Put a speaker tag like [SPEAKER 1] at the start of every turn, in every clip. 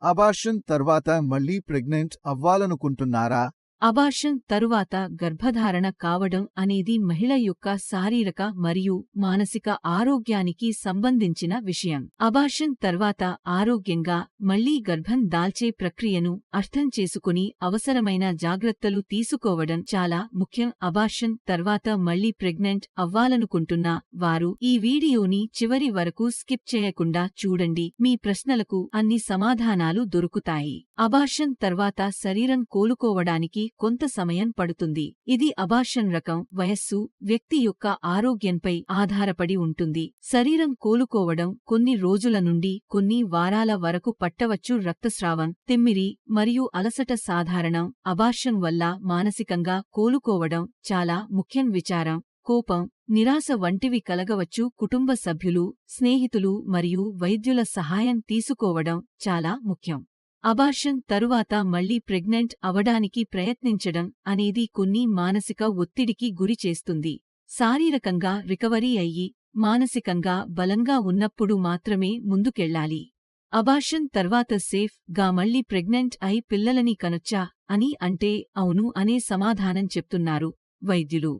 [SPEAKER 1] Abortion తర్వాత మళ్ళీ pregnant అవ్వాలనుకుంటున్నారా?
[SPEAKER 2] Abortion తరువాత గర్భధారణ కావడం అనేది మహిళ యొక్క శారీరక మరియు మానసిక ఆరోగ్యానికి సంబంధించిన విషయం. అబార్షన్ తర్వాత ఆరోగ్యంగా మళ్లీ గర్భం దాల్చే ప్రక్రియను అర్థం చేసుకుని అవసరమైన జాగ్రత్తలు తీసుకోవడం చాలా ముఖ్యం. అబార్షన్ తర్వాత మళ్లీ ప్రెగ్నెంట్ అవ్వాలనుకుంటున్న వారు ఈ వీడియోని చివరి వరకు స్కిప్ చేయకుండా చూడండి. మీ ప్రశ్నలకు అన్ని సమాధానాలు దొరుకుతాయి. అబార్షన్ తర్వాత శరీరం కోలుకోవడానికి కొంత సమయం పడుతుంది. ఇది అబార్షన్ రకం, వయస్సు, వ్యక్తి యొక్క ఆరోగ్యంపై ఆధారపడి ఉంటుంది. శరీరం కోలుకోవడం కొన్ని రోజుల నుండి కొన్ని వారాల వరకు పట్టవచ్చు. రక్తస్రావం, తిమ్మిరి మరియు అలసట సాధారణం. అబార్షన్ వల్ల మానసికంగా కోలుకోవడం చాలా ముఖ్యం. విచారం, కోపం, నిరాశ వంటివి కలగవచ్చు. కుటుంబ సభ్యులు, స్నేహితులు మరియు వైద్యుల సహాయం తీసుకోవడం చాలా ముఖ్యం. అబార్షన్ తరువాత మళ్లీ ప్రెగ్నెంట్ అవడానికి ప్రయత్నించడం అనేది కొన్ని మానసిక ఒత్తిడికి గురి చేస్తుంది. శారీరకంగా రికవరీ అయ్యి మానసికంగా బలంగా ఉన్నప్పుడు మాత్రమే ముందుకెళ్లాలి. అబార్షన్ తర్వాత సేఫ్ గా మళ్లీ ప్రెగ్నెంట్ అయి పిల్లలని కనొచ్చా అని అంటే అవును అనే సమాధానం చెప్తున్నారు వైద్యులు.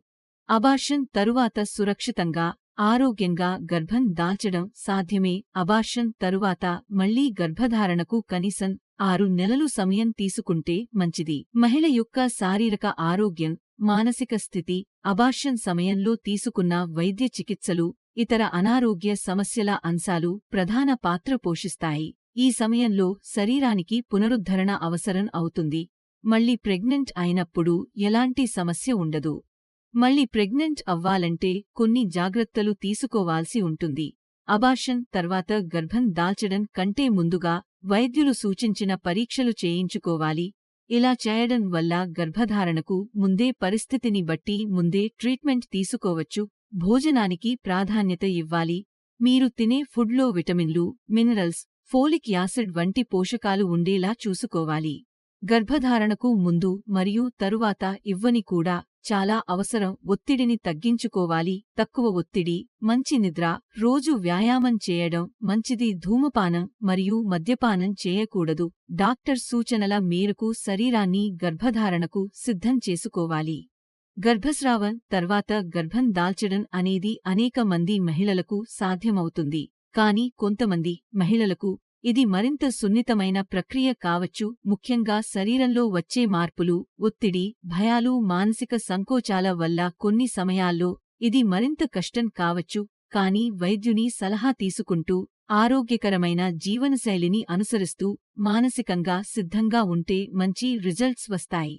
[SPEAKER 2] అబార్షన్ తరువాత సురక్షితంగా, ఆరోగ్యంగా గర్భం దాల్చడం సాధ్యమే. అబార్షన్ తరువాత మళ్లీ గర్భధారణకు కనీసం 6 నెలలు సమయం తీసుకుంటే మంచిది. మహిళ యొక్క శారీరక ఆరోగ్యం, మానసిక స్థితి, అబార్షన్ సమయంలో తీసుకున్న వైద్య చికిత్సలు, ఇతర అనారోగ్య సమస్యల అంశాలు ప్రధాన పాత్ర పోషిస్తాయి. ఈ సమయంలో శరీరానికి పునరుద్ధరణ అవసరం అవుతుంది. మళ్లీ ప్రెగ్నెంట్ అయినప్పుడు ఎలాంటి సమస్య ఉండదు. మళ్లీ ప్రెగ్నెంట్ అవ్వాలంటే కొన్ని జాగ్రత్తలు తీసుకోవాల్సి ఉంటుంది. అబార్షన్ తర్వాత గర్భం దాల్చడం కంటే ముందుగా వైద్యులు సూచించిన పరీక్షలు చేయించుకోవాలి. ఇలా చేయడం వల్ల గర్భధారణకు ముందే పరిస్థితిని బట్టి ముందే ట్రీట్మెంట్ తీసుకోవచ్చు. భోజనానికి ప్రాధాన్యత ఇవ్వాలి. మీరు తినే ఫుడ్లో విటమిన్లు, మినరల్స్, ఫోలిక్ యాసిడ్ వంటి పోషకాలు ఉండేలా చూసుకోవాలి. గర్భధారణకు ముందు మరియు తరువాత ఇవ్వని కూడా చాలా అవసరం. ఒత్తిడిని తగ్గించుకోవాలి. తక్కువ ఒత్తిడి, మంచి నిద్ర, రోజు వ్యాయామం చేయడం మంచిది. ధూమపానం మరియు మద్యపానం చేయకూడదు. డాక్టర్ సూచనల మేరకు శరీరాన్ని గర్భధారణకు సిద్ధం చేసుకోవాలి. గర్భస్రావం తర్వాత గర్భం దాల్చడం అనేది అనేక మంది మహిళలకు సాధ్యమవుతుంది. కానీ కొంతమంది మహిళలకు ఇది మరింత సున్నితమైన ప్రక్రియ కావచ్చు. ముఖ్యంగా శరీరంలో వచ్చే మార్పులు, ఒత్తిడి, భయాలు, మానసిక సంకోచాల వల్ల కొన్ని సమయాల్లో ఇది మరింత కష్టం కావచ్చు. కానీ వైద్యుని సలహా తీసుకుంటూ, ఆరోగ్యకరమైన జీవనశైలిని అనుసరిస్తూ మానసికంగా సిద్ధంగా ఉంటే మంచి రిజల్ట్స్ వస్తాయి.